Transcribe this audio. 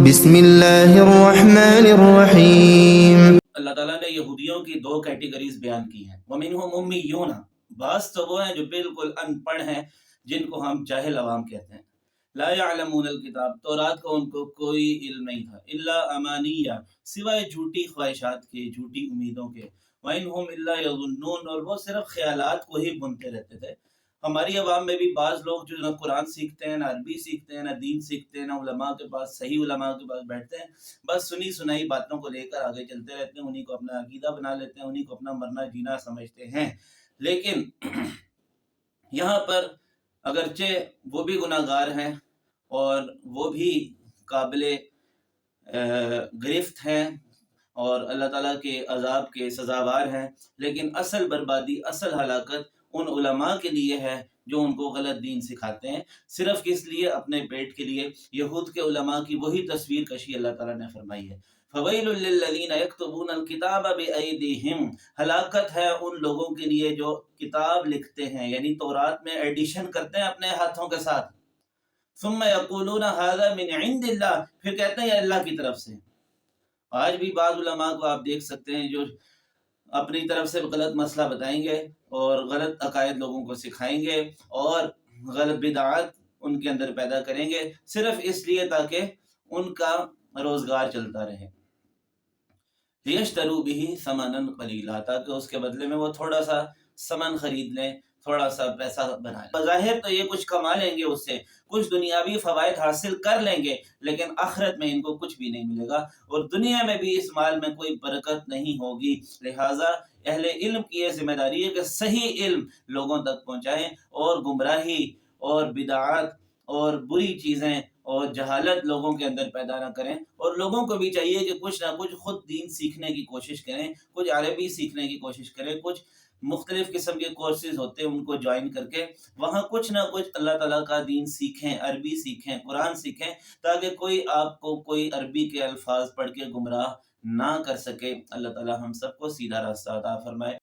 بسم اللہ الرحمن الرحیم۔ اللہ تعالیٰ نے یہودیوں کی دو کیٹیگریز بیان کی ہیں۔ وَمِنْهُمْ أُمِّيُّونَ، بعض تو وہ ہیں جو بالکل ان پڑھ ہیں، جن کو ہم جاہل عوام کہتے ہیں۔ لا يعلمون الکتاب، تورات کو ان کو کوئی علم نہیں تھا۔ الا امانیہ، سوائے جھوٹی خواہشات کے، جھوٹی امیدوں کے۔ وَإِنْهُمْ إِلَّا يَظُنُّونَ، اور وہ صرف خیالات کو ہی بنتے رہتے تھے۔ ہماری عوام میں بھی بعض لوگ جو نہ قرآن سیکھتے ہیں، نہ عربی سیکھتے ہیں، نہ دین سیکھتے ہیں، نہ علماء کے پاس، صحیح علماء کے پاس بیٹھتے ہیں، بس سنی سنائی باتوں کو لے کر آگے چلتے رہتے ہیں، انہی کو اپنا عقیدہ بنا لیتے ہیں، انہی کو اپنا مرنا جینا سمجھتے ہیں۔ لیکن یہاں پر اگرچہ وہ بھی گناہ گار ہیں اور وہ بھی قابل گرفت ہیں اور اللہ تعالیٰ کے عذاب کے سزاوار ہیں، لیکن اصل بربادی، اصل ہلاکت ان علماء کے لیے ہے جو ان کو غلط دین سکھاتے ہیں، صرف کس لیے؟ اپنے پیٹ کے لیے۔ یہود کے علماء کی وہی تصویر کشی اللہ تعالیٰ نے فرمائی ہے۔ فَوَيْلٌ لِّلَّذِينَ يَكْتُبُونَ الْكِتَابَ بِأَيْدِيهِمْ، ہلاکت ہے ان لوگوں کے لیے جو کتاب لکھتے ہیں، یعنی تورات میں ایڈیشن کرتے ہیں اپنے ہاتھوں کے ساتھ۔ ثُمَّ يَقُولُونَ هَذَا مِنْ عِنْدِ اللَّهِ، پھر کہتے ہیں یہ اللہ کی طرف سے۔ آج بھی بعض علماء کو آپ دیکھ سکتے ہیں جو اپنی طرف سے غلط مسئلہ بتائیں گے اور غلط عقائد لوگوں کو سکھائیں گے اور غلط بدعات ان کے اندر پیدا کریں گے، صرف اس لیے تاکہ ان کا روزگار چلتا رہے۔ لِيَشْتَرُوا بِهِ ثَمَنًا قَلِيلًا، تاکہ اس کے بدلے میں وہ تھوڑا سا سمن خرید لیں، تھوڑا سا پیسہ بنا لیں۔ بظاہر تو یہ کچھ کما لیں گے، اس سے کچھ دنیاوی فوائد حاصل کر لیں گے، لیکن آخرت میں ان کو کچھ بھی نہیں ملے گا اور دنیا میں بھی اس مال میں کوئی برکت نہیں ہوگی۔ لہٰذا اہل علم کی یہ ذمہ داری ہے کہ صحیح علم لوگوں تک پہنچائیں اور گمراہی اور بدعات اور بری چیزیں اور جہالت لوگوں کے اندر پیدا نہ کریں، اور لوگوں کو بھی چاہیے کہ کچھ نہ کچھ خود دین سیکھنے کی کوشش کریں، کچھ عربی سیکھنے کی کوشش کریں، کچھ مختلف قسم کے کورسز ہوتے ہیں ان کو جوائن کر کے وہاں کچھ نہ کچھ اللہ تعالیٰ کا دین سیکھیں، عربی سیکھیں، قرآن سیکھیں، تاکہ کوئی آپ کو کوئی عربی کے الفاظ پڑھ کے گمراہ نہ کر سکے۔ اللہ تعالیٰ ہم سب کو سیدھا راستہ عطا فرمائے۔